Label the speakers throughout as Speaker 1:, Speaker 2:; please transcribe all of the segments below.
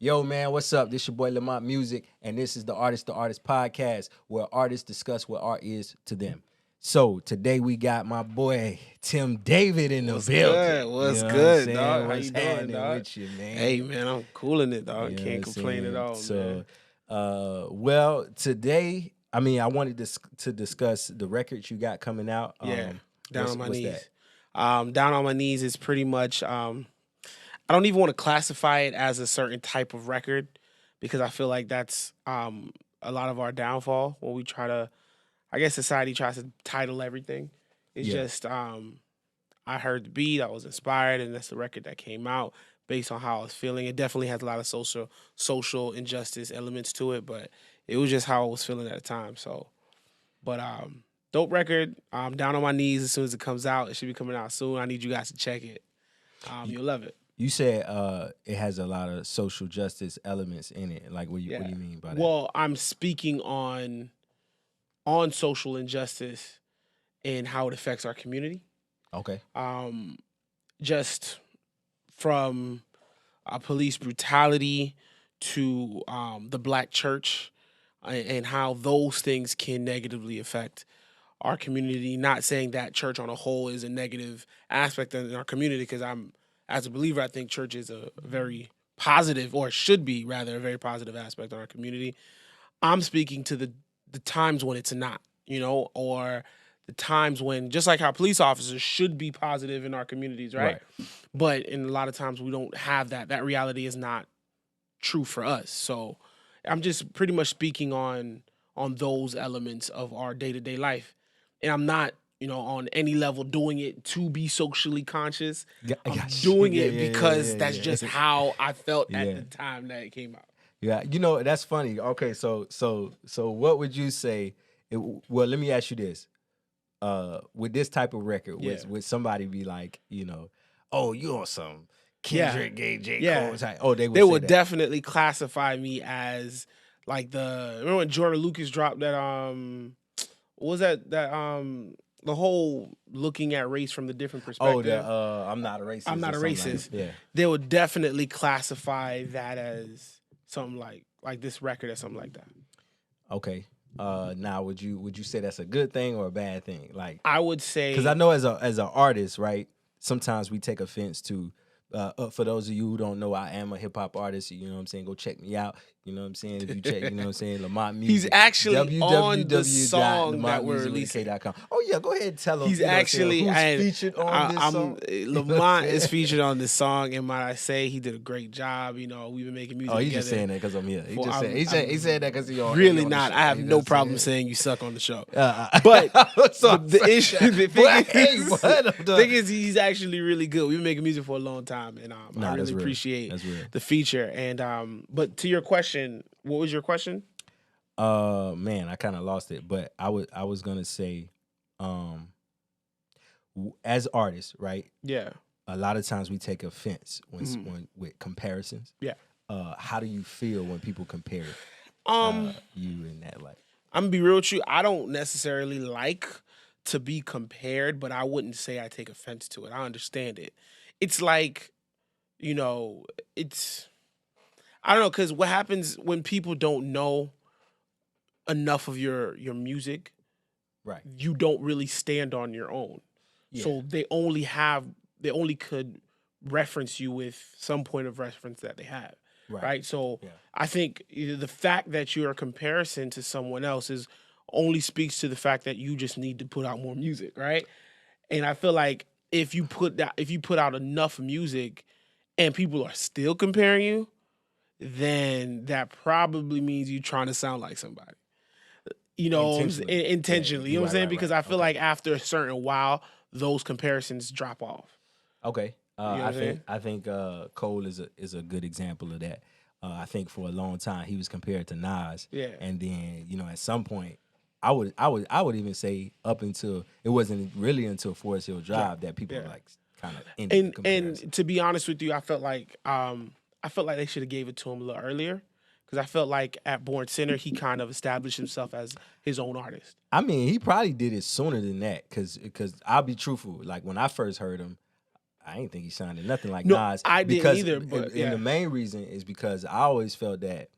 Speaker 1: Yo, man, what's up? This your boy Lamontmusik, and this is the Artist to Artist podcast, where artists discuss what art is to them. So today we got my boy Tim David in the
Speaker 2: What's
Speaker 1: building.
Speaker 2: good? What's
Speaker 1: You know
Speaker 2: good,
Speaker 1: what I'm
Speaker 2: dog?
Speaker 1: saying?
Speaker 2: How
Speaker 1: What's
Speaker 2: you doing,
Speaker 1: happening
Speaker 2: dog?
Speaker 1: with you, man?
Speaker 2: Hey, man, I'm cooling it, dog.
Speaker 1: You know
Speaker 2: Can't
Speaker 1: what I'm
Speaker 2: complain at
Speaker 1: saying?
Speaker 2: all, man.
Speaker 1: Well, today, I wanted to discuss the records you got coming out.
Speaker 2: Yeah, down on my
Speaker 1: what's
Speaker 2: knees.
Speaker 1: that?
Speaker 2: Down on my knees is pretty much. I don't even want to classify it as a certain type of record because I feel like that's a lot of our downfall when we try to. I guess society tries to title everything. It's
Speaker 1: Yeah.
Speaker 2: just I heard the beat, I was inspired, and that's the record that came out based on how I was feeling. It definitely has a lot of social injustice elements to it, but it was just how I was feeling at the time. So, but dope record. I'm down on my knees as soon as it comes out. It should be coming out soon. I need you guys to check it. You'll love it.
Speaker 1: You said it has a lot of social justice elements in it. Like, what do you mean by that?
Speaker 2: Well, I'm speaking on social injustice and how it affects our community.
Speaker 1: Okay.
Speaker 2: Just from police brutality to the black church and how those things can negatively affect our community. Not saying that church on a whole is a negative aspect in our community, because as a believer, I think church is a very positive, or should be rather, a very positive aspect in our community. I'm speaking to the times when it's not, or the times when, just like how police officers should be positive in our communities, right? But in a lot of times we don't have that. That reality is not true for us. So I'm just pretty much speaking on those elements of our day-to-day life. And I'm not, on any level doing it to be socially conscious. I'm doing it because that's just how I felt at the time that it came out.
Speaker 1: Yeah, that's funny. Okay, so what would you say? Well, let me ask you this: with this type of record, would somebody be like, oh, you on some Kendrick, J.Cole type? Oh, they would
Speaker 2: definitely classify me as like remember when Jordan Lucas dropped that what was that the whole looking at race from the different perspective.
Speaker 1: I'm not a racist.
Speaker 2: I'm not a racist.
Speaker 1: Yeah,
Speaker 2: they would definitely classify that as something like this record as something like that.
Speaker 1: Okay. Now, would you say that's a good thing or a bad thing? Like,
Speaker 2: I would say,
Speaker 1: because I know as an artist, right? Sometimes we take offense to. For those of you who don't know, I am a hip hop artist. You know what I'm saying? Go check me out. You know what I'm saying? If you check, you know what I'm saying? Lamont Music.
Speaker 2: He's actually on the song that we're releasing.
Speaker 1: Oh yeah, go ahead and tell him.
Speaker 2: He's actually
Speaker 1: who's featured on this song.
Speaker 2: Lamont is featured on this song, and might I say, he did a great job. We've been making music.
Speaker 1: Oh, he's
Speaker 2: together.
Speaker 1: Just saying that because I'm here. He said that because he on.
Speaker 2: Really
Speaker 1: on
Speaker 2: not.
Speaker 1: The
Speaker 2: I have no problem saying you suck on the show.
Speaker 1: But
Speaker 2: the issue, the thing is, he's actually really good. We've been making music for a long time, and I really appreciate the feature. And but to your question, what was your question?
Speaker 1: Man, I kind of lost it, but I was gonna say, as artists, right?
Speaker 2: Yeah.
Speaker 1: A lot of times we take offense when with comparisons.
Speaker 2: Yeah.
Speaker 1: How do you feel when people compare you in that light?
Speaker 2: I'm gonna be real with you. I don't necessarily like to be compared, but I wouldn't say I take offense to it. I understand it. It's like, I don't know, because what happens when people don't know enough of your music,
Speaker 1: right?
Speaker 2: You don't really stand on your own. Yeah. So they only could reference you with some point of reference that they have. Right? So I think the fact that you're a comparison to someone else only speaks to the fact that you just need to put out more music, right? And I feel like if you put out enough music and people are still comparing you, then that probably means you're trying to sound like somebody. Intentionally. You know what I'm saying? Because I feel like after a certain while, those comparisons drop off.
Speaker 1: Okay. I think Cole is a good example of that. I think for a long time he was compared to Nas.
Speaker 2: Yeah.
Speaker 1: And then, at some point, I would even say up until it wasn't really until Forest Hill Drive that people like kind of ended the comparison.
Speaker 2: And to be honest with you, I felt like they should have gave it to him a little earlier. Because I felt like at Born Sinner, he kind of established himself as his own artist.
Speaker 1: I mean, he probably did it sooner than that. Because I'll be truthful. Like, when I first heard him, I ain't think he sounded nothing like
Speaker 2: No,
Speaker 1: Nas.
Speaker 2: I didn't
Speaker 1: because,
Speaker 2: either, but
Speaker 1: and the main reason is because I always felt that,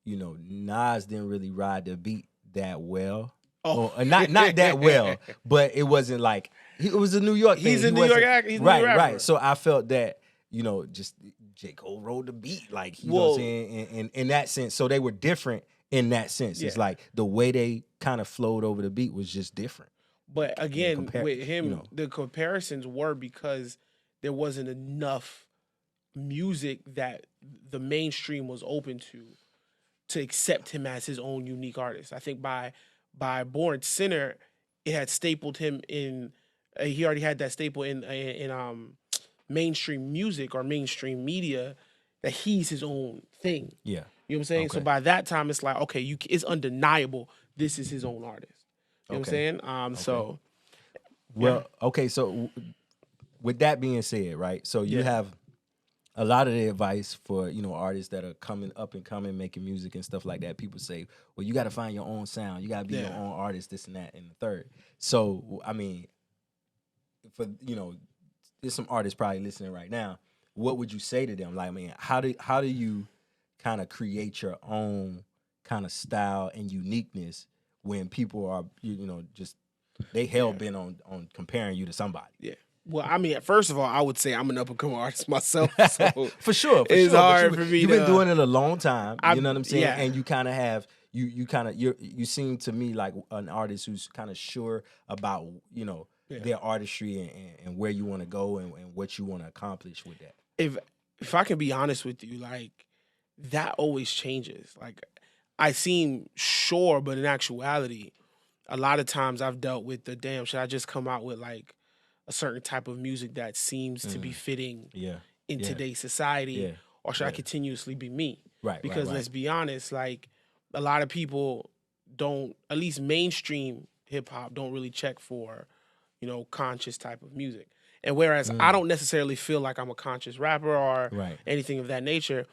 Speaker 1: you know, Nas didn't really ride the beat that well.
Speaker 2: Oh,
Speaker 1: Or not that well, but it wasn't like it was a New York thing.
Speaker 2: He's a New York actor. He's a New York rapper.
Speaker 1: Right. So I felt that, you know, just J. Cole rode the beat, like, you know what I'm saying, in that sense. So they were different in that sense. It's like the way they kind of flowed over the beat was just different.
Speaker 2: But again, with him, you know, the comparisons were because there wasn't enough music that the mainstream was open to accept him as his own unique artist. I think by Born Sinner, it had stapled him in. He already had that staple in mainstream music or mainstream media that he's his own thing.
Speaker 1: Yeah,
Speaker 2: you know what I'm saying. Okay. So by that time, it's like, okay, it's undeniable. This is his own artist. You know what I'm saying? So.
Speaker 1: Well, okay. So with that being said, right? So you have a lot of the advice for, you know, artists that are coming up and coming, making music and stuff like that. People say, well, you got to find your own sound. You got to be your own artist, this and that and the third. So, I mean, for, you know, there's some artists probably listening right now. What would you say to them? Like, I mean, how do you kind of create your own kind of style and uniqueness when people are, you know, just they hell bent on comparing you to somebody?
Speaker 2: Yeah. Well, I mean, first of all, I would say I'm an up-and-coming artist myself. So
Speaker 1: for sure.
Speaker 2: It's hard for me
Speaker 1: You've been doing it a long time. You know what I'm saying?
Speaker 2: Yeah.
Speaker 1: And you kind of have, you seem to me like an artist who's kind of sure about, you know, their artistry and where you want to go and what you want to accomplish with that.
Speaker 2: If I can be honest with you, like, that always changes. Like, I seem sure, but in actuality, a lot of times I've dealt with the should I just come out with like a certain type of music that seems to be fitting in today's society, or should I continuously be me?
Speaker 1: Right.
Speaker 2: Because let's be honest, like, a lot of people don't, at least mainstream hip hop, don't really check for, you know, conscious type of music. And whereas I don't necessarily feel like I'm a conscious rapper or anything of that nature,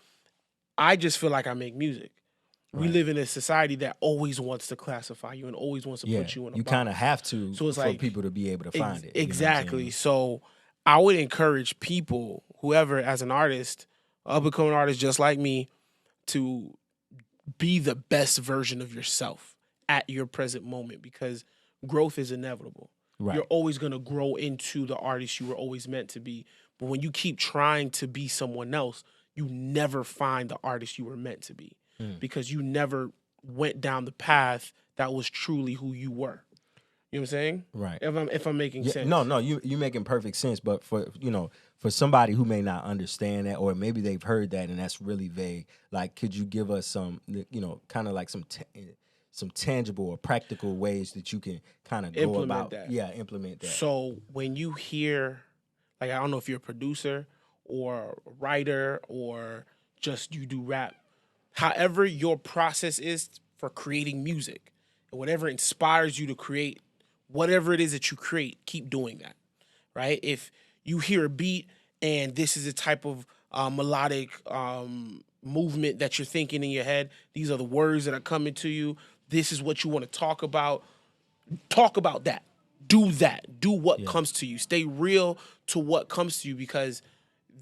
Speaker 2: I just feel like I make music. We live in a society that always wants to classify you and always wants to put you in a box.
Speaker 1: You kind of have to
Speaker 2: so it's
Speaker 1: for
Speaker 2: like,
Speaker 1: people to be able to find it.
Speaker 2: Exactly.
Speaker 1: You know
Speaker 2: so I would encourage people, whoever, as an artist, up-and-coming artist just like me, to be the best version of yourself at your present moment, because growth is inevitable. Right. You're always going to grow into the artist you were always meant to be. But when you keep trying to be someone else, you never find the artist you were meant to be. Because you never went down the path that was truly who you were. You know what I'm saying?
Speaker 1: Right.
Speaker 2: If I'm making sense.
Speaker 1: No, you're making perfect sense. But for somebody who may not understand that, or maybe they've heard that and that's really vague, like, could you give us some, you know, kind of like some tangible or practical ways that you can kind of go about that? Yeah, implement that.
Speaker 2: So when you hear, like, I don't know if you're a producer or a writer or just you do rap, however your process is for creating music, and whatever inspires you to create whatever it is that you create, keep doing that, right? If you hear a beat and this is a type of melodic movement that you're thinking in your head, these are the words that are coming to you, this is what you want to talk about that. Do that. Do what comes to you. Stay real to what comes to you, because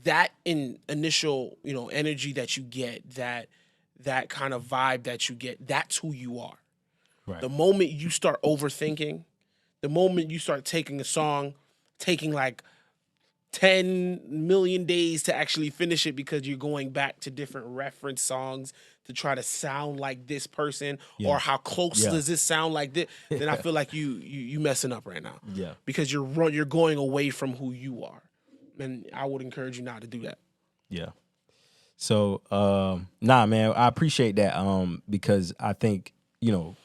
Speaker 2: that initial, you know, energy that you get, that kind of vibe that you get, that's who you are. Right. The moment you start overthinking, the moment you start taking a song, taking like 10 million days to actually finish it because you're going back to different reference songs to try to sound like this person, or how close does this sound like this, then I feel like you messing up right now. Yeah. Because you're going away from who you are. And I would encourage you not to do that.
Speaker 1: Yeah. So, nah, man, I appreciate that, because I think, you know,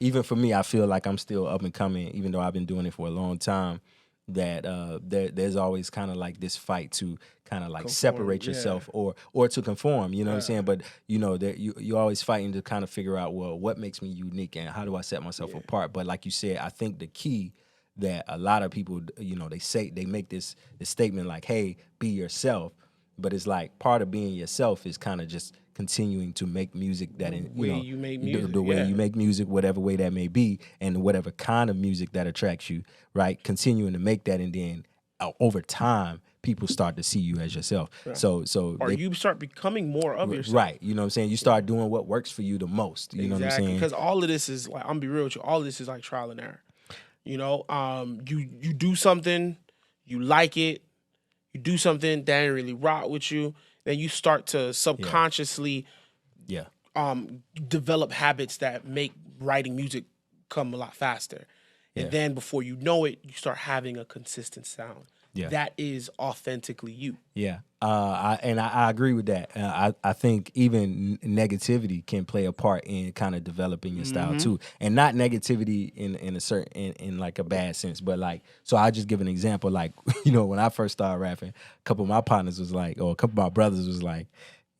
Speaker 1: even for me, I feel like I'm still up and coming, even though I've been doing it for a long time, that there's always kind of like this fight to kind of like conform, separate yourself or to conform, you know what I'm saying? But, you know, that you're always fighting to kind of figure out, well, what makes me unique and how do I set myself apart? But like you said, I think the key that a lot of people, you know, they make this statement like, hey, be yourself. But it's like part of being yourself is kind of just continuing to make music that, the way you make music, whatever way that may be, and whatever kind of music that attracts you, right? Continuing to make that, and then over time, people start to see you as yourself.
Speaker 2: Yeah.
Speaker 1: So
Speaker 2: or you start becoming more of yourself.
Speaker 1: Right. You know what I'm saying? You start doing what works for you the most. You know what I'm saying?
Speaker 2: Because all of this is like, I'm gonna be real with you, all of this is like trial and error. You know, you do something, you like it, you do something that ain't really rock with you, then you start to subconsciously develop habits that make writing music come a lot faster. And then before you know it, you start having a consistent sound. Yeah. That is authentically you.
Speaker 1: Yeah. I agree with that. I think even negativity can play a part in kind of developing your style too. And not negativity in a certain, in like a bad sense, but like, so I'll just give an example. Like, you know, when I first started rapping, a couple of my partners was like, or a couple of my brothers was like,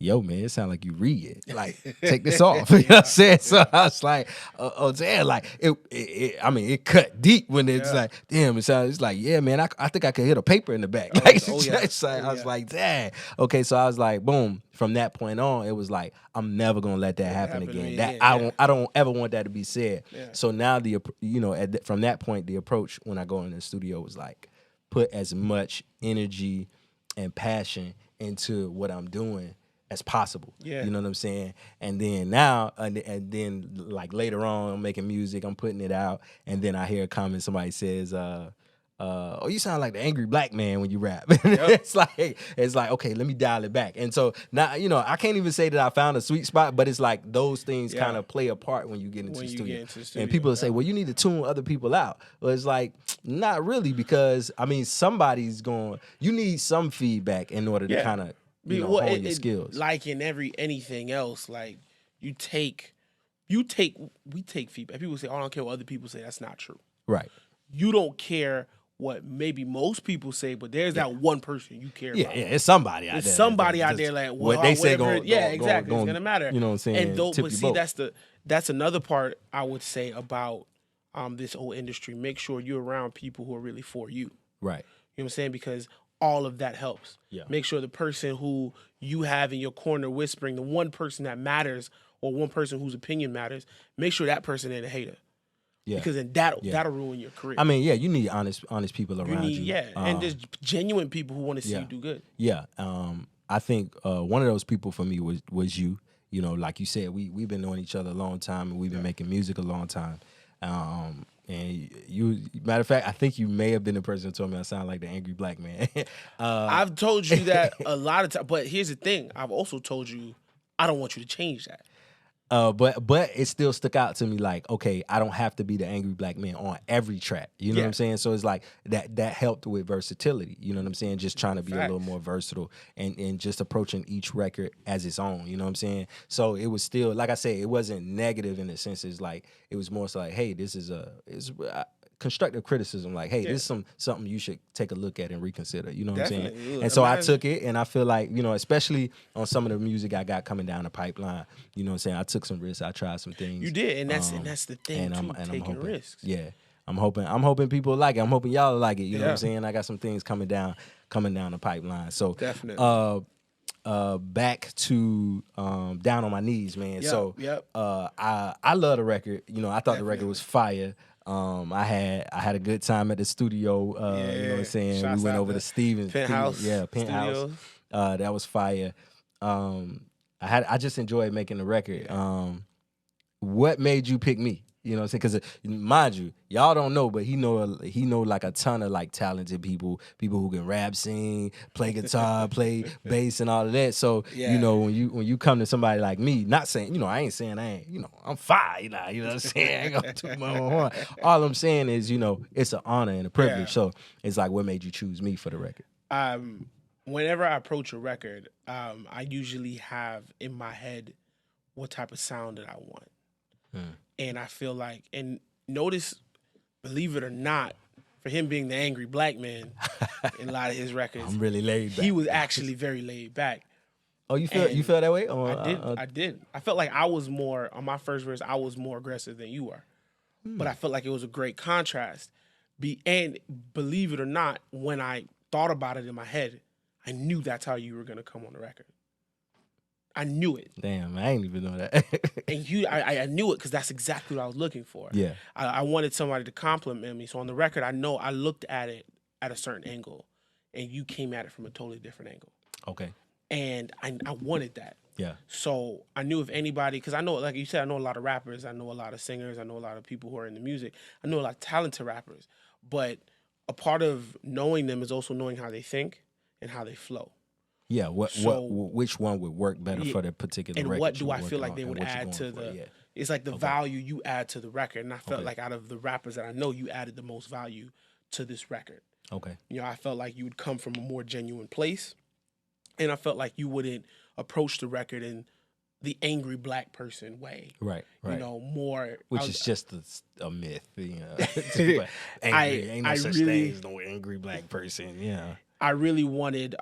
Speaker 1: yo, man, it sounds like you read it. Like, take this off. You know what I'm saying? So I was like, oh, damn, like, it cut deep when it's like, damn, it's like, yeah, man, I think I could hit a paper in the back. Like, I was like, damn. Okay, so I was like, boom. From that point on, it was like, I'm never gonna let that happen again. I don't ever want that to be said. Yeah. So now from that point, the approach when I go in the studio was like, put as much energy and passion into what I'm doing as possible. Yeah. You know what I'm saying? And then now, and then like later on, I'm making music, I'm putting it out, and then I hear a comment, somebody says, oh, you sound like the angry black man when you rap. Yep. It's like, okay, let me dial it back. And so now, you know, I can't even say that I found a sweet spot, but it's like those things kind of play a part when you get into the studio. And people will say, well, you need to tune other people out. Well, it's like, not really, because I mean, you need some feedback in order to kind of, hone your skills.
Speaker 2: Like in anything else, like we take feedback. People say, oh, I don't care what other people say. That's not true.
Speaker 1: Right.
Speaker 2: You don't care what maybe most people say, but there's that one person you care about.
Speaker 1: Yeah, it's somebody out there.
Speaker 2: There's somebody out there like, well,
Speaker 1: what they say
Speaker 2: exactly. It's gonna matter.
Speaker 1: You know what I'm saying?
Speaker 2: But see, that's another part I would say about this whole industry. Make sure you're around people who are really for you.
Speaker 1: Right.
Speaker 2: You know what I'm saying? Because all of that helps. Yeah. Make sure the person who you have in your corner whispering, the one person that matters or one person whose opinion matters, make sure that person ain't a hater. Yeah. Because then that'll ruin your career.
Speaker 1: I mean, yeah, you need honest people around you.
Speaker 2: Yeah, and just genuine people who want to see you do good.
Speaker 1: Yeah. I think one of those people for me was you. You know, like you said, we've been knowing each other a long time, and we've been making music a long time. And you, matter of fact, I think you may have been the person who told me I sound like the angry black man.
Speaker 2: I've told you that a lot of times, but here's the thing: I've also told you I don't want you to change that.
Speaker 1: But it still stuck out to me like, okay, I don't have to be the angry black man on every track. You know what I'm saying? So it's like that helped with versatility. You know what I'm saying? Just trying to be a little more versatile and just approaching each record as its own. You know what I'm saying? So it was still, like I said, it wasn't negative in the sense. It's like, it was more so like, hey, this is constructive criticism, like, hey, this is something you should take a look at and reconsider. You know what I'm saying? And so I took it, and I feel like, you know, especially on some of the music I got coming down the pipeline, you know what I'm saying? I took some risks, I tried some things.
Speaker 2: You did, and that's the thing, taking
Speaker 1: hoping,
Speaker 2: risks.
Speaker 1: Yeah. I'm hoping people like it. I'm hoping y'all like it. You know what I'm saying? I got some things coming down the pipeline. So
Speaker 2: definitely.
Speaker 1: Back to Down on My Knees, man. I love the record. You know, I thought the record was fire. I had a good time at the studio. You know what I'm saying? We went over to Steven's
Speaker 2: Penthouse.
Speaker 1: Penthouse. That was fire. I just enjoyed making the record. What made you pick me? You know what I'm saying? Because mind you, y'all don't know, but he know like a ton of like talented people who can rap, sing, play guitar, play bass, and all of that. So you know, when you come to somebody like me, not saying, you know, I ain't saying I ain't, you know, I'm fine, you know what I'm saying? I ain't gonna toot my own horn. All I'm saying is, you know, it's an honor and a privilege. Yeah. So it's like, what made you choose me for the record?
Speaker 2: Whenever I approach a record, I usually have in my head what type of sound that I want. And I feel like, and notice, believe it or not, for him being the angry black man in a lot of his records,
Speaker 1: I'm really laid back.
Speaker 2: He was actually very laid back.
Speaker 1: Oh, you feel that way?
Speaker 2: I did. I felt like I was more, on my first verse, I was more aggressive than you were. But I felt like it was a great contrast. And believe it or not, when I thought about it in my head, I knew that's how you were going to come on the record. I knew it.
Speaker 1: Damn, I ain't even know that.
Speaker 2: And I knew it because that's exactly what I was looking for.
Speaker 1: Yeah.
Speaker 2: I wanted somebody to compliment me. So on the record, I know I looked at it at a certain angle. and you came at it from a totally different angle.
Speaker 1: Okay.
Speaker 2: And I wanted that.
Speaker 1: Yeah.
Speaker 2: So I knew if anybody, because I know, like you said, I know a lot of rappers, I know a lot of singers, I know a lot of people who are in the music, I know a lot of talented rappers, but a part of knowing them is also knowing how they think and how they flow.
Speaker 1: Yeah, which one would work better for the particular record?
Speaker 2: And what do I feel like they would add to the?
Speaker 1: Yeah.
Speaker 2: It's like the value you add to the record, and I felt like out of the rappers that I know, you added the most value to this record.
Speaker 1: Okay.
Speaker 2: You know, I felt like you would come from a more genuine place, and I felt like you wouldn't approach the record in the angry black person way.
Speaker 1: Right.
Speaker 2: You know, more.
Speaker 1: Which is just a myth. You know, ain't no such thing as no angry black person. Yeah.
Speaker 2: I really wanted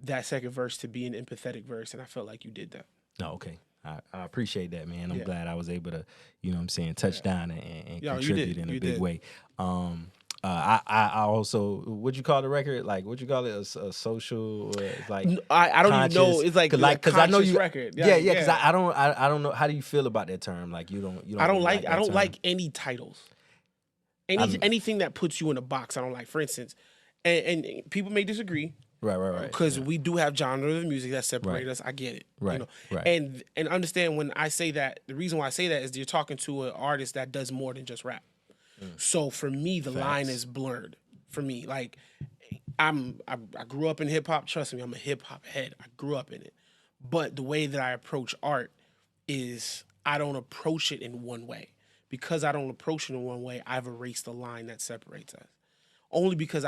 Speaker 2: that second verse to be an empathetic verse, and I felt like you did that.
Speaker 1: No, okay. I appreciate that, man. I'm glad I was able to, you know what I'm saying, touch down and contribute in a big way. I also, what'd you call the record? Like, what'd you call it? A social, or like
Speaker 2: I don't even know. It's like because I know you record.
Speaker 1: Yeah. Because I don't know. How do you feel about that term? Like you don't.
Speaker 2: I don't like any titles. Anything that puts you in a box, I don't like. For instance, and people may disagree.
Speaker 1: Right.
Speaker 2: Because we do have genres of music that separate us. I get it.
Speaker 1: Right.
Speaker 2: You know?
Speaker 1: Right.
Speaker 2: And understand when I say that, the reason why I say that is you're talking to an artist that does more than just rap. So for me, the line is blurred. For me, like I grew up in hip hop. Trust me, I'm a hip hop head. I grew up in it. But the way that I approach art is I don't approach it in one way. Because I don't approach it in one way, I've erased the line that separates us. Only because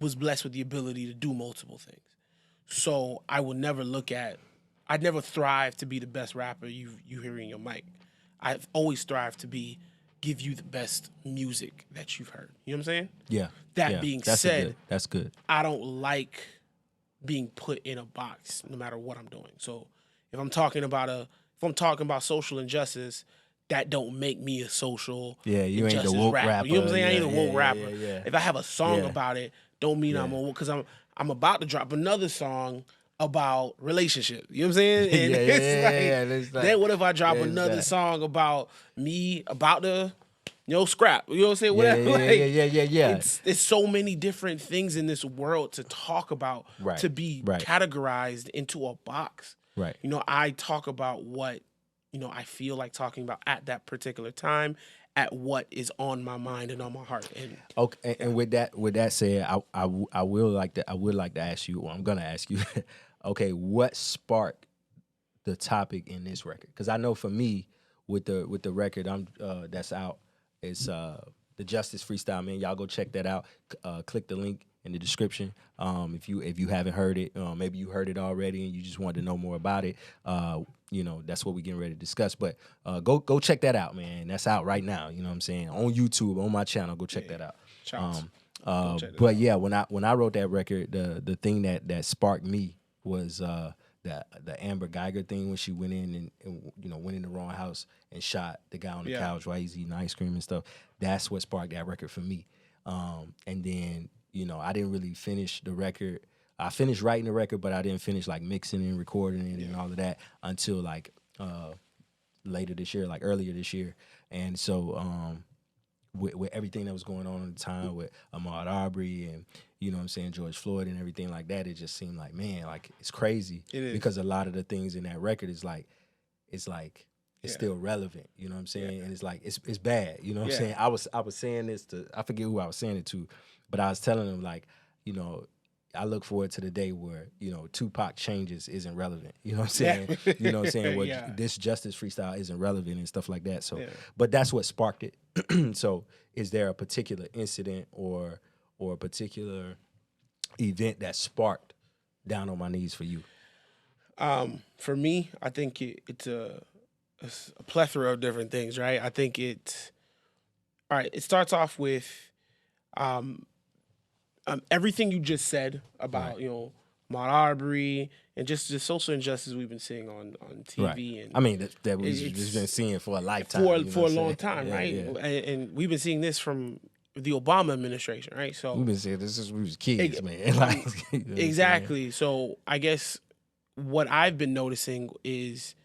Speaker 2: was blessed with the ability to do multiple things. So I will never I'd never thrive to be the best rapper you hear in your mic. I've always strived to give you the best music that you've heard. You know what I'm saying?
Speaker 1: Yeah.
Speaker 2: That being said,
Speaker 1: that's good.
Speaker 2: I don't like being put in a box no matter what I'm doing. So if I'm talking about social injustice, that don't make me a social
Speaker 1: you ain't the woke rapper.
Speaker 2: You know what I'm saying? I ain't a woke rapper.
Speaker 1: Yeah.
Speaker 2: If I have a song about it, don't mean I'm a woke, because I'm about to drop another song about relationships. You know what I'm saying? And it's like, then what if I drop another song about me about the scrap? You know what I'm saying? Whatever.
Speaker 1: Yeah.
Speaker 2: It's so many different things in this world to talk about, to be categorized into a box.
Speaker 1: Right.
Speaker 2: You know, I talk about what I feel like talking about at that particular time, at what is on my mind and on my heart. And
Speaker 1: okay, and with that said, I would like to ask you, or I'm gonna ask you, okay, what sparked the topic in this record? Because I know for me, with the record that's out, it's the Justice Freestyle, man. Y'all go check that out. Click the link in the description. If you haven't heard it, maybe you heard it already and you just wanted to know more about it. That's what we're getting ready to discuss. But go check that out, man. That's out right now. You know what I'm saying? On YouTube, on my channel. Go check that out. But yeah, when I wrote that record, the thing that sparked me was the Amber Geiger thing, when she went in and went in the wrong house and shot the guy on the couch while he's eating ice cream and stuff. That's what sparked that record for me. And then I didn't really finish the record. I finished writing the record, but I didn't finish like mixing and recording it and all of that until like later this year, like earlier this year. And so with everything that was going on at the time with Ahmaud Arbery and what I'm saying, George Floyd and everything like that, it just seemed like, man, like it's crazy.
Speaker 2: It is.
Speaker 1: Because a lot of the things in that record is like it's still relevant, you know what I'm saying? And it's like it's bad, you know what I'm saying? I was saying this to, I forget who I was saying it to, but I was telling them like, I look forward to the day where, Tupac changes isn't relevant. You know what I'm saying? You know what I'm saying? Where this Justice Freestyle isn't relevant and stuff like that. So, but that's what sparked it. So is there a particular incident or a particular event that sparked Down on My Knees for you?
Speaker 2: For me, I think it's a plethora of different things, right? I think it starts off with everything you just said about, Ahmaud Arbery and just the social injustice we've been seeing on TV. Right.
Speaker 1: And I mean, that we've just been seeing for a lifetime.
Speaker 2: For a long time, right? Yeah. And we've been seeing this from the Obama administration, right? So
Speaker 1: we've been seeing this since we was kids, man. Like,
Speaker 2: exactly. So I guess what I've been noticing is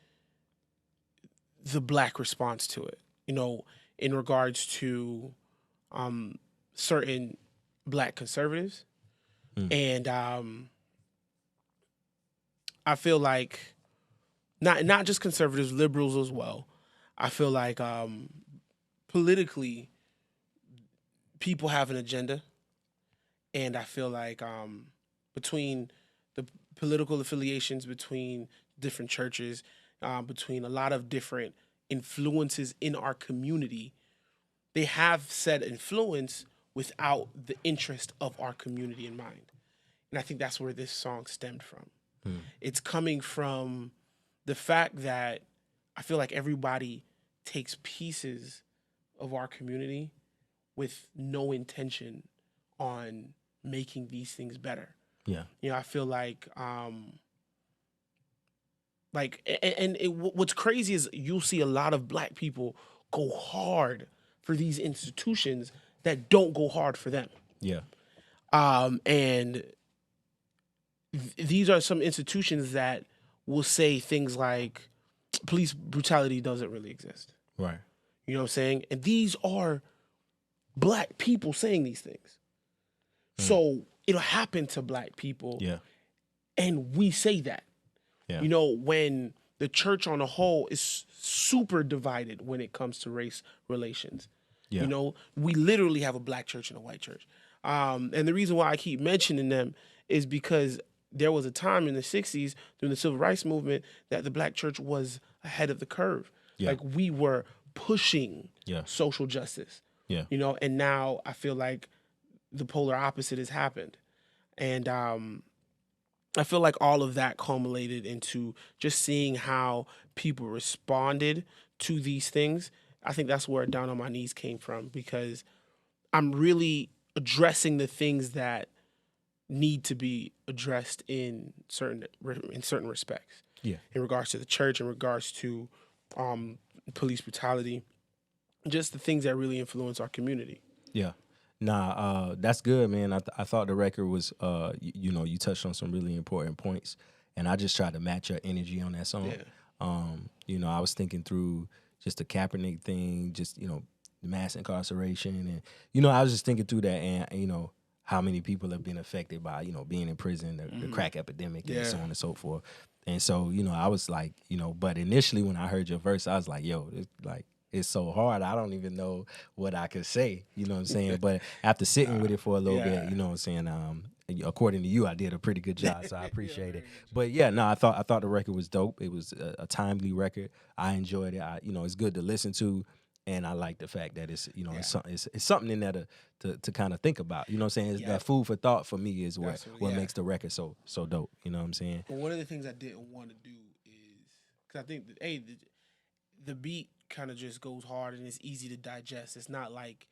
Speaker 2: the Black response to it, in regards to certain Black conservatives And I feel like not just conservatives, liberals as well. I feel like politically, people have an agenda, and I feel like between the political affiliations between different churches, between a lot of different influences in our community, they have said influence without the interest of our community in mind. And I think that's where this song stemmed from. It's coming from the fact that I feel like everybody takes pieces of our community with no intention on making these things better.
Speaker 1: Yeah.
Speaker 2: I feel like what's crazy is you'll see a lot of black people go hard for these institutions that don't go hard for them.
Speaker 1: Yeah.
Speaker 2: And these are some institutions that will say things like police brutality doesn't really exist.
Speaker 1: Right.
Speaker 2: You know what I'm saying? And these are black people saying these things. So it'll happen to black people.
Speaker 1: Yeah.
Speaker 2: And we say that.
Speaker 1: Yeah.
Speaker 2: When the church on a whole is super divided when it comes to race relations.
Speaker 1: Yeah.
Speaker 2: We literally have a black church and a white church. And the reason why I keep mentioning them is because there was a time in the 60s during the civil rights movement that the black church was ahead of the curve.
Speaker 1: Yeah.
Speaker 2: Like we were pushing social justice.
Speaker 1: Yeah.
Speaker 2: And now I feel like the polar opposite has happened. And I feel like all of that culminated into just seeing how people responded to these things. I think that's where Down on My Knees came from, because I'm really addressing the things that need to be addressed in certain respects.
Speaker 1: Yeah.
Speaker 2: In regards to the church, in regards to police brutality, just the things that really influence our community.
Speaker 1: Yeah. Nah, that's good, man. I thought the record was, you touched on some really important points, and I just tried to match your energy on that song.
Speaker 2: Yeah.
Speaker 1: I was thinking through just the Kaepernick thing, just, the mass incarceration, and, I was just thinking through that, and, how many people have been affected by, being in prison, the crack epidemic, and so on and so forth. And so, I was like, but initially when I heard your verse, I was like, yo, it's so hard. I don't even know what I could say, you know what I'm saying? But after sitting with it for a little bit, you know what I'm saying? According to you, I did a pretty good job, so I appreciate it. But yeah, no, I thought the record was dope. It was a timely record. I enjoyed it. It's good to listen to, and I like the fact that it's it's something in there to kind of think about. You know what I'm saying? That food for thought for me is what makes the record so dope. You know what I'm saying?
Speaker 2: But one of the things I didn't want to do is, because I think that the beat kind of just goes hard and it's easy to digest. It's not like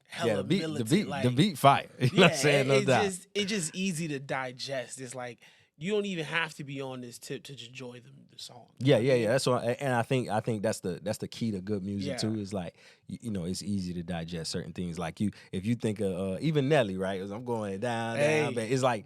Speaker 2: hella militant.
Speaker 1: The beat fire. You know what I'm saying? No doubt.
Speaker 2: It's just easy to digest. It's like you don't even have to be on this tip to enjoy the song.
Speaker 1: Yeah. That's what, and I think that's the key to good music too. Is like it's easy to digest certain things. Like if you think of even Nelly, right? As I'm going down, but it's like.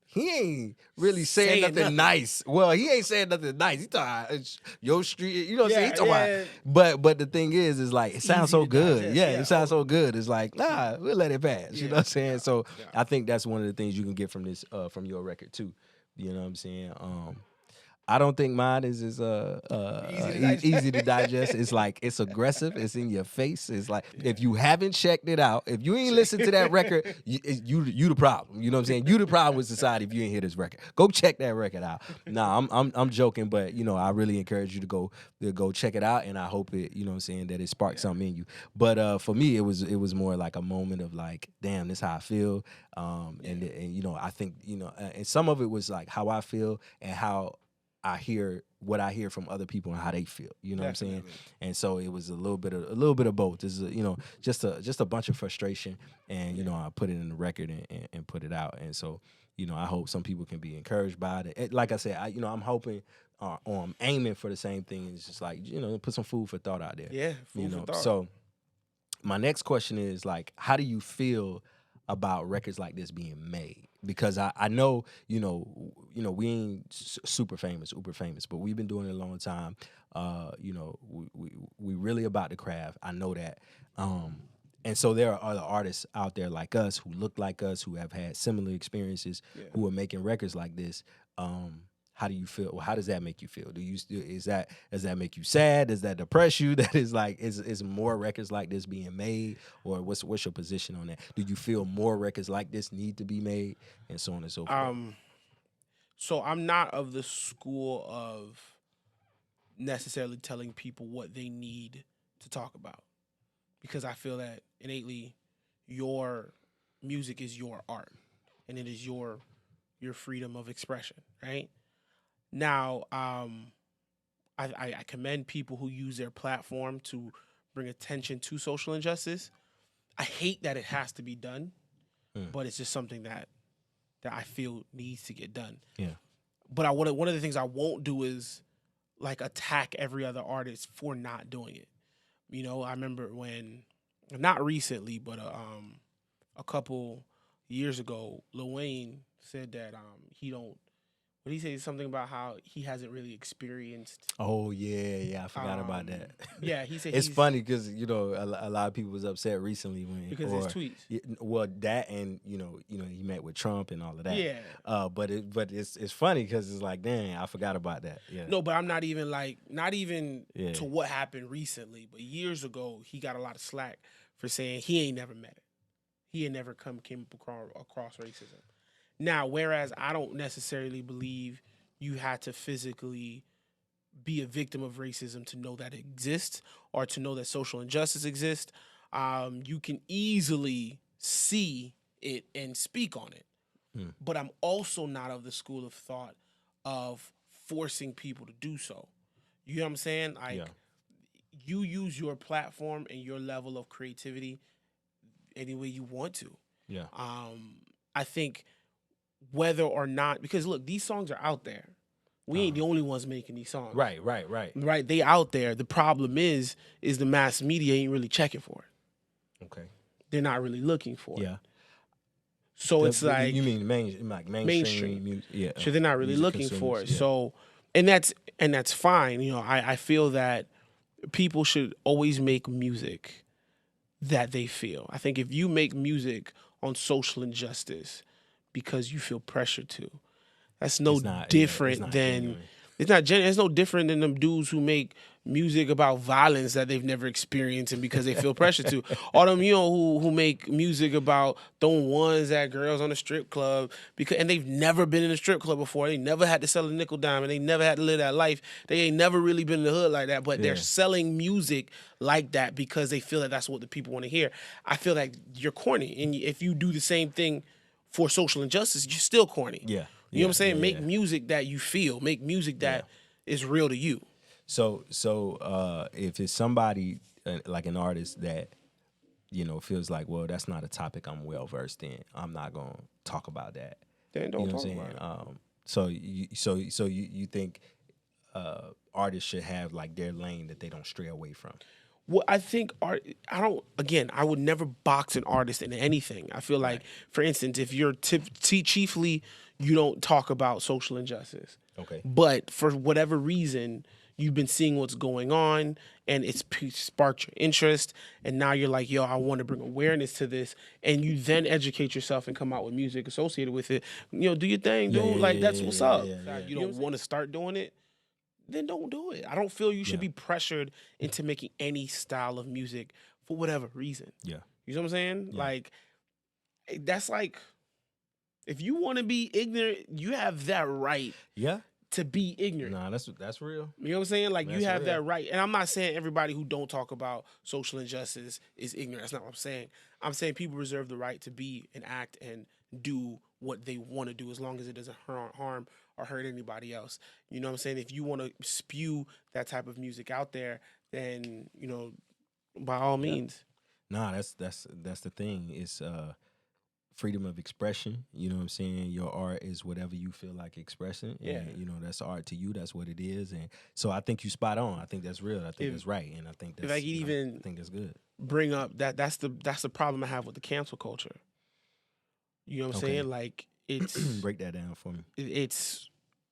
Speaker 1: He ain't really saying nothing nice. Well, he ain't saying nothing nice. He talking your street, you know what I'm saying? He talking about, but the thing is like it sounds so good. It sounds so good. It's like, we'll let it pass. You know what I'm saying? So I think that's one of the things you can get from this from your record too. You know what I'm saying? I don't think mine is easy to digest. It's like it's aggressive. It's in your face. It's like if you haven't checked it out, if you ain't listened to that record, you the problem. You know what I'm saying? You the problem with society if you ain't hear this record. Go check that record out. Nah, I'm joking, but I really encourage you to go check it out, and I hope it what I'm saying, that it sparked something in you. But for me, it was more like a moment of like, damn, this is how I feel. And I think and some of it was like how I feel and how I hear what I hear from other people and how they feel. You know what I'm saying? And so it was a little bit of both. This is just a bunch of frustration, and I put it in the record and put it out. And so I hope some people can be encouraged by it. Like I said, I'm hoping or I'm aiming for the same thing. It's just like put some food for thought out there.
Speaker 2: Yeah, food for thought.
Speaker 1: So my next question is like, how do you feel about records like this being made? Because I know, we ain't super famous, but we've been doing it a long time. We really about the craft. I know that. And so there are other artists out there like us who look like us, who have had similar experiences, who are making records like this. How do you feel? Well, how does that make you feel? Does that make you sad? Does that depress you? That is more records like this being made, or what's your position on that? Do you feel more records like this need to be made, and so on and so forth?
Speaker 2: So I'm not of the school of necessarily telling people what they need to talk about, because I feel that innately your music is your art and it is your freedom of expression, right? Now, I commend people who use their platform to bring attention to social injustice. I hate that it has to be done, but it's just something that I feel needs to get done.
Speaker 1: Yeah.
Speaker 2: But one of the things I won't do is like attack every other artist for not doing it. You know, I remember when, not recently, but a couple years ago, Lil Wayne said that he don't. But he said something about how he hasn't really experienced.
Speaker 1: Oh yeah, I forgot about that.
Speaker 2: Yeah, he said
Speaker 1: it's funny because a lot of people was upset recently
Speaker 2: because his tweets.
Speaker 1: Well, that and you know he met with Trump and all of that.
Speaker 2: Yeah.
Speaker 1: But it's funny because it's like, dang, I forgot about that. Yeah.
Speaker 2: No, but I'm not even to what happened recently, but years ago he got a lot of slack for saying he ain't never met it. He ain't never came across racism. Now, whereas I don't necessarily believe you had to physically be a victim of racism to know that it exists or to know that social injustice exists, you can easily see it and speak on it. But I'm also not of the school of thought of forcing people to do so. You know what I'm saying? Like, you use your platform and your level of creativity any way you want to.
Speaker 1: Yeah.
Speaker 2: I think whether or not, because look, these songs are out there. We ain't the only ones making these songs.
Speaker 1: Right.
Speaker 2: Right, they out there. The problem is the mass media ain't really checking for it.
Speaker 1: Okay.
Speaker 2: They're not really looking for it.
Speaker 1: Yeah.
Speaker 2: So it's like,
Speaker 1: you mean mainstream music? Yeah.
Speaker 2: So they're not really looking for it. Yeah. So and that's fine. You know, I feel that people should always make music that they feel. I think if you make music on social injustice because you feel pressure to, that's no different than it's not genuine. It's no different than them dudes who make music about violence that they've never experienced and because they feel pressure to. Or them, you know, who make music about throwing ones at girls on a strip club and they've never been in a strip club before. They never had to sell a nickel dime and they never had to live that life. They ain't never really been in the hood like that, but they're selling music like that because they feel that that's what the people want to hear. I feel like you're corny, and if you do the same thing for social injustice, you're still corny.
Speaker 1: Yeah.
Speaker 2: You know what I'm saying? Make music that you feel. Make music that is real to you.
Speaker 1: So if it's somebody like an artist that, you know, feels like, well, that's not a topic I'm well versed in, I'm not gonna talk about that.
Speaker 2: Then don't talk about
Speaker 1: it. So you think artists should have like their lane that they don't stray away from?
Speaker 2: Well, I think I would never box an artist into anything. I feel like, for instance, if you're chiefly, you don't talk about social injustice.
Speaker 1: Okay.
Speaker 2: But for whatever reason, you've been seeing what's going on and it's sparked your interest. And now you're like, yo, I want to bring awareness to this. And you then educate yourself and come out with music associated with it. You know, do your thing, dude. That's what's up. You don't want to start doing it, then don't do it. I don't feel you should be pressured into making any style of music for whatever reason. Yeah. You know what I'm saying? Yeah. Like, that's like, if you want to be ignorant, you have that right. Yeah. To be ignorant.
Speaker 1: Nah, that's real.
Speaker 2: You know what I'm saying? Like, you have that right. And I'm not saying everybody who don't talk about social injustice is ignorant. That's not what I'm saying. I'm saying people reserve the right to be and act and do what they want to do as long as it doesn't harm or hurt anybody else. You know what I'm saying? If you want to spew that type of music out there, then, you know, by all means.
Speaker 1: Nah, that's the thing. It's freedom of expression. You know what I'm saying? Your art is whatever you feel like expressing. Yeah. And, you know, that's art to you. That's what it is. And so I think you spot on. I think that's real. I think that's right. And I think that's, I think that's good.
Speaker 2: Bring up that's the problem I have with the cancel culture. You know what I'm saying? Like, it's
Speaker 1: break that down for me.
Speaker 2: It's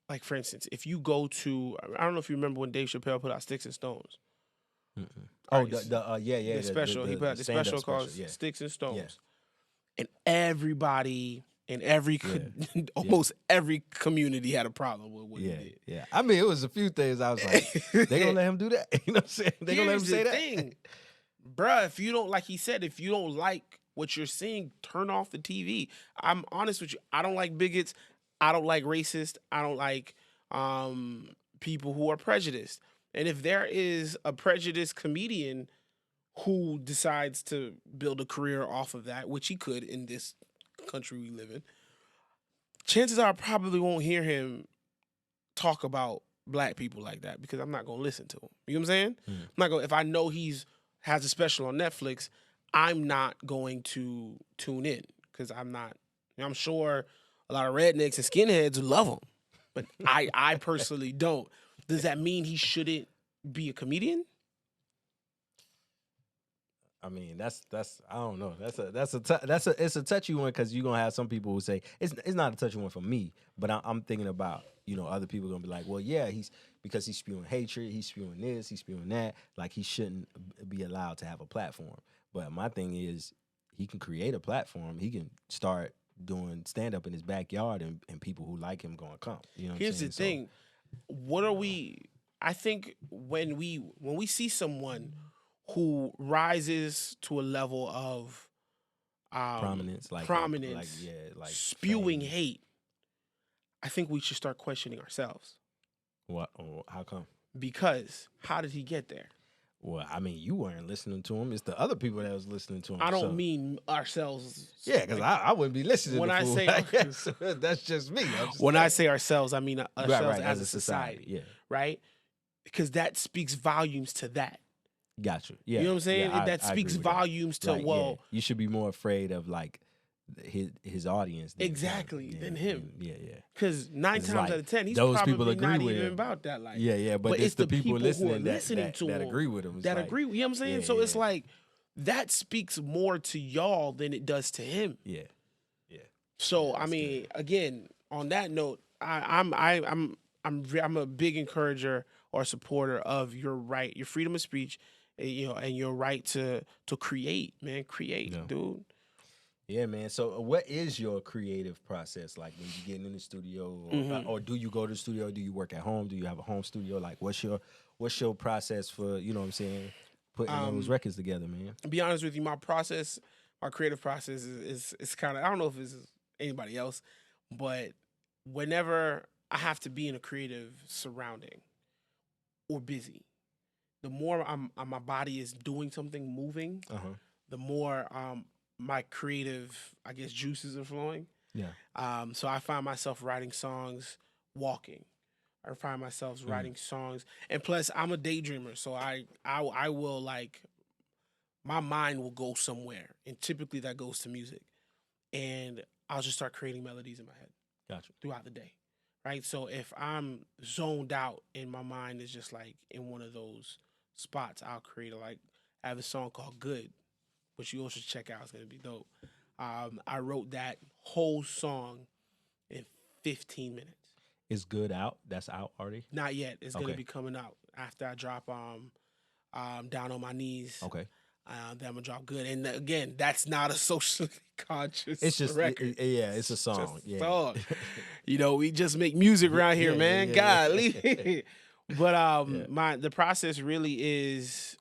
Speaker 2: like, for instance, if you go to, I don't know if you remember when Dave Chappelle put out Sticks and Stones.
Speaker 1: Oh,
Speaker 2: Artist.
Speaker 1: the
Speaker 2: special. He put out the
Speaker 1: stand-up
Speaker 2: special called
Speaker 1: yeah.
Speaker 2: Sticks and Stones.
Speaker 1: Yeah.
Speaker 2: And everybody in every almost every community had a problem with what he did.
Speaker 1: Yeah. I mean, it was a few things I was like, they gonna let him do that? You know what I'm saying? They gonna let him say that?
Speaker 2: Thing. Bruh, if you don't, like he said, if you don't like what you're seeing, turn off the TV. I'm honest with you. I don't like bigots. I don't like racists. I don't like people who are prejudiced. And if there is a prejudiced comedian who decides to build a career off of that, which he could in this country we live in, chances are I probably won't hear him talk about black people like that because I'm not going to listen to him. You know what I'm saying? I'm not going. If I know has a special on Netflix, I'm not going to tune in because I'm sure a lot of rednecks and skinheads love him, but I personally don't. Does that mean he shouldn't be a comedian?
Speaker 1: I mean, that's I don't know. It's a touchy one because you're gonna have some people who say it's not a touchy one for me, but I'm thinking about other people gonna be like, well, yeah, because he's spewing hatred, he's spewing this, he's spewing that, like he shouldn't be allowed to have a platform. But my thing is, he can create a platform. He can start doing stand up in his backyard, and people who like him gonna come. You know.
Speaker 2: Here's the thing, what are we? I think when we see someone who rises to a level of
Speaker 1: prominence, like
Speaker 2: spewing
Speaker 1: fame.
Speaker 2: hate, I think we should start questioning ourselves.
Speaker 1: What? How come?
Speaker 2: Because how did he get there?
Speaker 1: Well, I mean, you weren't listening to him. It's the other people that was listening to him.
Speaker 2: I don't mean ourselves.
Speaker 1: Yeah, because I wouldn't be listening
Speaker 2: when
Speaker 1: to
Speaker 2: I say
Speaker 1: that's just me.
Speaker 2: I say ourselves, I mean ourselves
Speaker 1: right,
Speaker 2: as a society.
Speaker 1: Yeah.
Speaker 2: Right? Because that speaks volumes to that.
Speaker 1: Gotcha. Yeah.
Speaker 2: You know what I'm saying?
Speaker 1: Yeah,
Speaker 2: that speaks volumes to
Speaker 1: you should be more afraid of like his audience
Speaker 2: than him.
Speaker 1: Yeah.
Speaker 2: Because 9 times out of 10, he's
Speaker 1: those
Speaker 2: probably
Speaker 1: people agree
Speaker 2: not
Speaker 1: with
Speaker 2: even
Speaker 1: him.
Speaker 2: about that life.
Speaker 1: Yeah, but it's the people listening
Speaker 2: to
Speaker 1: that
Speaker 2: him
Speaker 1: agree with him.
Speaker 2: That agree. You know what I'm saying? So it's like that speaks more to y'all than it does to him.
Speaker 1: Yeah.
Speaker 2: So I mean, again, on that note, I'm a big encourager or supporter of your freedom of speech, and your right to create, man. Dude.
Speaker 1: Yeah, man. So what is your creative process like when you get in the studio, or do you go to the studio? Do you work at home? Do you have a home studio? Like, what's your process for, you know what I'm saying, putting those records together, man?
Speaker 2: To be honest with you, my creative process is kind of, I don't know if it's anybody else, but whenever I have to be in a creative surrounding or busy, the more my body is doing something, moving, the more my creative, I guess, juices are flowing.
Speaker 1: Yeah.
Speaker 2: So I find myself writing songs walking. I find myself writing songs, and plus I'm a daydreamer, so I will, like, my mind will go somewhere, and typically that goes to music, and I'll just start creating melodies in my head.
Speaker 1: Gotcha.
Speaker 2: Throughout the day, right? So if I'm zoned out and my mind is just like in one of those spots, I'll create I have a song called "Good," which you also should check out. It's gonna be dope. I wrote that whole song in 15 minutes.
Speaker 1: Is Good out? That's out already?
Speaker 2: Not yet. It's gonna be coming out after I drop Down on My Knees.
Speaker 1: Okay.
Speaker 2: Then I'm gonna drop Good, and again, that's not a socially conscious.
Speaker 1: It's just
Speaker 2: record.
Speaker 1: It's a song.
Speaker 2: Song. We just make music around here, man. Golly. But the process really is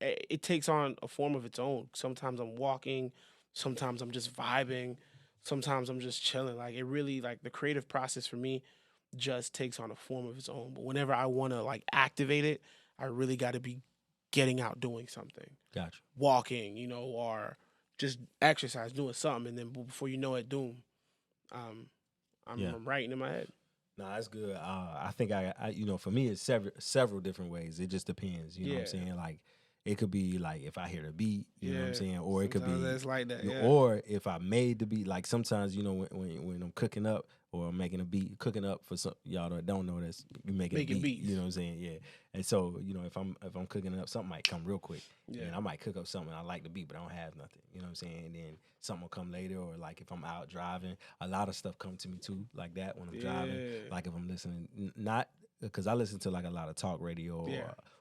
Speaker 2: it takes on a form of its own. Sometimes I'm walking, sometimes I'm just vibing, sometimes I'm just chilling. Like, it really, like, the creative process for me just takes on a form of its own. But whenever I want to, like, activate it, I really got to be getting out doing something.
Speaker 1: Gotcha.
Speaker 2: Walking, or just exercise, doing something, and then before you know it, doom. I'm writing in my head.
Speaker 1: No, that's good. I think I for me, it's several different ways. It just depends. You know what I'm saying? Like, it could be like if I hear the beat, you know what I'm saying, or it could be
Speaker 2: it's like that. Yeah.
Speaker 1: Or if I made the beat. Like, sometimes when I'm cooking up or I'm making a beat, cooking up for some y'all that don't know, that's you making a beat.
Speaker 2: Beats.
Speaker 1: You know what I'm saying? Yeah. And so if I'm cooking up, something might come real quick.
Speaker 2: Yeah.
Speaker 1: And I might cook up something. I like the beat, but I don't have nothing. You know what I'm saying? And then something will come later, or like if I'm out driving, a lot of stuff comes to me too, like that when I'm driving. Like if I'm listening, not because I listen to like a lot of talk radio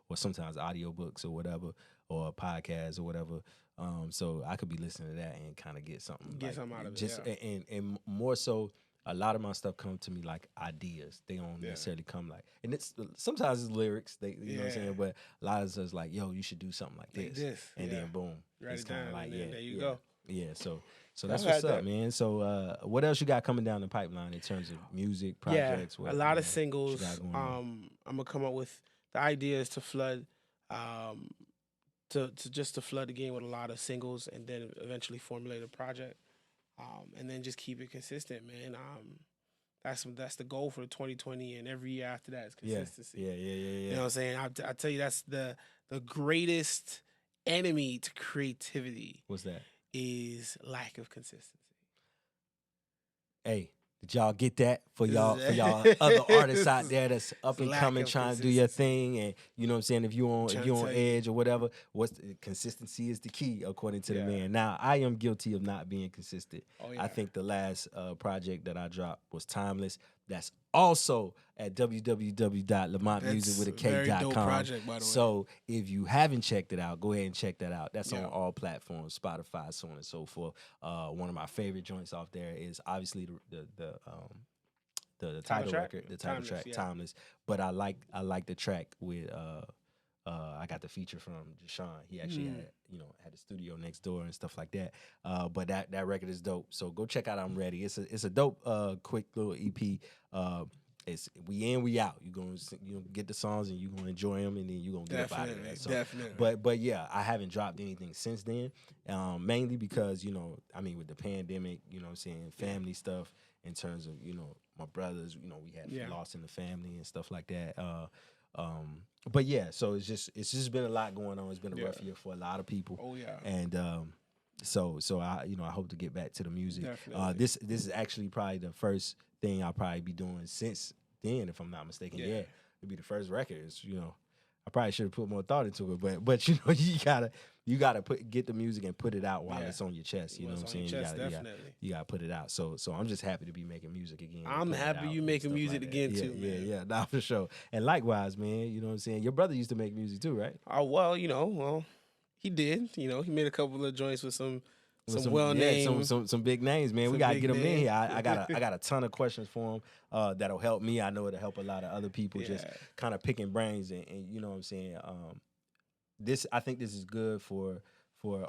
Speaker 1: or sometimes audiobooks or whatever, or podcasts or whatever. So I could be listening to that and kind of get something
Speaker 2: out of it.
Speaker 1: And more so, a lot of my stuff come to me like ideas. They don't necessarily come like, and it's sometimes it's lyrics. You know what I'm saying, but a lot of it's like, yo, you should do something like this, and then boom,
Speaker 2: it's kind of like there you go.
Speaker 1: Yeah, so that's what's up, man. So what else you got coming down the pipeline in terms of music projects?
Speaker 2: A lot of singles. I'm gonna come up with the idea is to flood, to flood the game with a lot of singles, and then eventually formulate a project, and then just keep it consistent, man. That's the goal for 2020, and every year after that is consistency.
Speaker 1: Yeah.
Speaker 2: You know what I'm saying? I tell you, that's the greatest enemy to creativity.
Speaker 1: What's that?
Speaker 2: Is lack of consistency.
Speaker 1: Hey, did y'all get that for y'all other artists out there that's up and coming, trying to do your thing, and you know what I'm saying? If you on edge or whatever, consistency is the key according to the man. Now, I am guilty of not being consistent. I think the last project that I dropped was timeless. That's also at www.lamontmusicwithak.com.
Speaker 2: Project, by the way.
Speaker 1: So if you haven't checked it out, go ahead and check that out. That's on all platforms, Spotify, so on and so forth. One of my favorite joints off there is obviously the title record, the title track, Timeless. But I like the track with I got the feature from Deshaun. He actually had a studio next door and stuff like that. But that record is dope. So go check out I'm Ready. It's a dope quick little EP. It's we in, we out. You gonna get the songs and you gonna enjoy them, and then you gonna get up out of there. So,
Speaker 2: definitely.
Speaker 1: But yeah, I haven't dropped anything since then. Mainly because with the pandemic, you know what I'm saying, family stuff in terms of my brothers. We had loss in the family and stuff like that. But yeah, so it's just been a lot going on. It's been a rough year for a lot of people.
Speaker 2: Oh yeah.
Speaker 1: And so I I hope to get back to the music.
Speaker 2: Definitely.
Speaker 1: This is actually probably the first thing I'll probably be doing since then, if I'm not mistaken. Yeah, it'd be the first record. It's, I probably should have put more thought into it, but you gotta get the music and put it out while it's on your chest. You know what I'm saying? You gotta put it out. So I'm just happy to be making music again.
Speaker 2: I'm happy you making music again too, man.
Speaker 1: Yeah, nah, for sure. And likewise, man, you know what I'm saying? Your brother used to make music too, right?
Speaker 2: Oh well, he did. He made a couple of joints with some well-named,
Speaker 1: some big names, man. We gotta get them in here. I got a ton of questions for him that'll help me. I know it'll help a lot of other people. Just kind of picking brains and you know what I'm saying. I think this is good for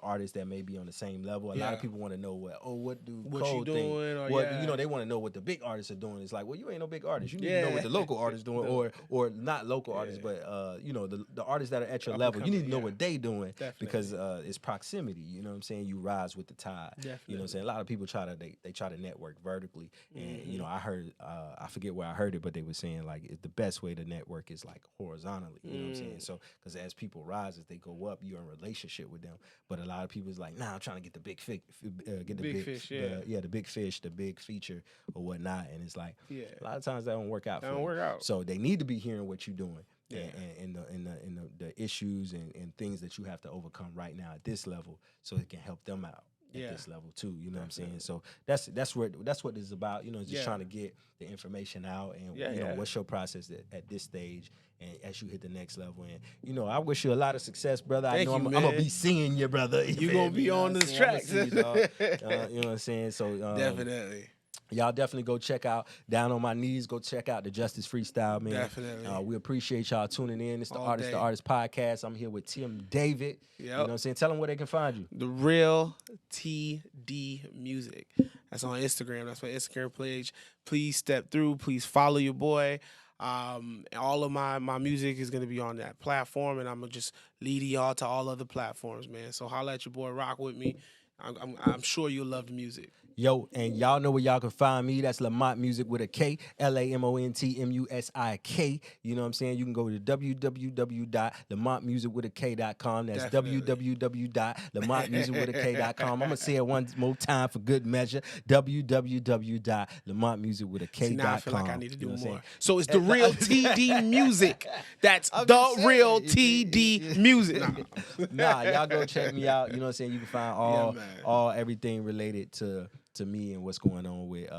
Speaker 1: artists that may be on the same level. A lot of people want to know what do Cole think? They want to know what the big artists are doing. It's like, well, you ain't no big artist. You need to know what the local artists doing, or not local artists, but the artists that are at your level. You need to know what they doing because it's proximity. You know what I'm saying? You rise with the tide.
Speaker 2: Definitely.
Speaker 1: You know what I'm saying? A lot of people try to network vertically, and I heard I forget where I heard it, but they were saying like the best way to network is like horizontally. You know what I'm saying? So because as people rise, as they go up, you're in relationship with them. But a lot of people is like, nah, I'm trying to get the big fish, the big fish, the big feature or whatnot. And it's like a lot of times that don't work out. So they need to be hearing what you're doing and the issues and things that you have to overcome right now at this level, so it can help them out at this level too. You know what I'm saying? So that's what this is about. Just trying to get the information out and what's your process at this stage. And as you hit the next level, and I wish you a lot of success, brother. I know I'm gonna be seeing you, brother.
Speaker 2: You're gonna be on this track.
Speaker 1: You know what I'm saying? So
Speaker 2: definitely.
Speaker 1: Y'all definitely go check out Down on My Knees. Go check out the Justice Freestyle, man.
Speaker 2: Definitely.
Speaker 1: We appreciate y'all tuning in. It's the Artist podcast. I'm here with Tim David.
Speaker 2: Yep.
Speaker 1: You know what I'm saying? Tell them where they can find you.
Speaker 2: The Real TD Music. That's on Instagram. That's my Instagram page. Please step through. Please follow your boy. All of my music is going to be on that platform, and I'm going to just lead y'all to all other platforms, man. So holla at your boy, rock with me. I'm sure you'll love the music.
Speaker 1: Yo, and y'all know where y'all can find me. That's Lamont Music with a K, LamontMusik. You know what I'm saying? You can go to www.lamontmusicwithak.com. That's www.lamontmusicwithak.com. I'm going to say it one more time for good measure. www.lamontmusicwithak.com.
Speaker 2: Now I feel like I need to do more. So it's the Real TD Music. That's the Real TD Music.
Speaker 1: Nah, y'all go check me out. You know what I'm saying? You can find all everything related to me and what's going on with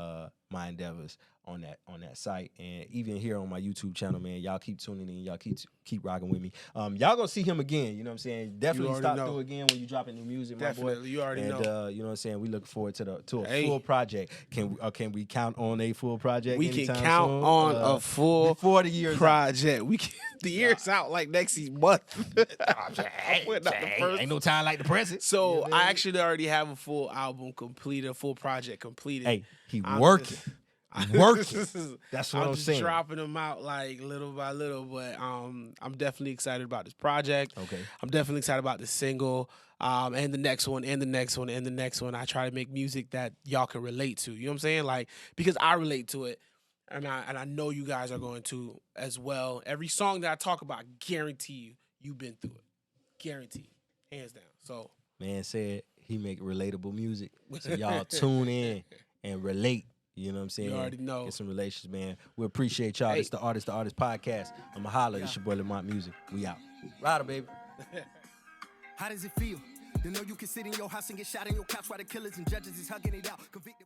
Speaker 1: my endeavors on that site, and even here on my YouTube channel, man. Y'all keep tuning in. Y'all keep rocking with me. Y'all gonna see him again. You know what I'm saying? Definitely stop through again when you dropping new music,
Speaker 2: Definitely,
Speaker 1: my boy.
Speaker 2: You already
Speaker 1: and,
Speaker 2: know.
Speaker 1: You know what I'm saying? We looking forward to a full project. Can we count on a full project?
Speaker 2: We can count
Speaker 1: soon?
Speaker 2: on a full
Speaker 1: before the year's
Speaker 2: project. We can, the year's out like next month.
Speaker 1: Ain't no time like the present.
Speaker 2: So
Speaker 1: you know
Speaker 2: I actually already have a full album completed, a full project completed.
Speaker 1: Hey, he working. Working. That's what I'm saying.
Speaker 2: Dropping them out like little by little, but I'm definitely excited about this project.
Speaker 1: Okay.
Speaker 2: I'm definitely excited about the single, and the next one, and the next one, and the next one. I try to make music that y'all can relate to. You know what I'm saying? Like, because I relate to it, and I know you guys are going to as well. Every song that I talk about, guarantee you've been through it. Guaranteed. Hands down. So
Speaker 1: man said he make relatable music. So y'all tune in and relate. You know what I'm saying?
Speaker 2: You already know.
Speaker 1: Get some relations, man. We appreciate y'all. It's the Artist podcast. I'm a holla. It's your boy Lamontmusik. We out. Rider, baby.
Speaker 3: How does it feel to know you can sit in your house and get shot in your couch while the killers and judges is hugging it out? Convicted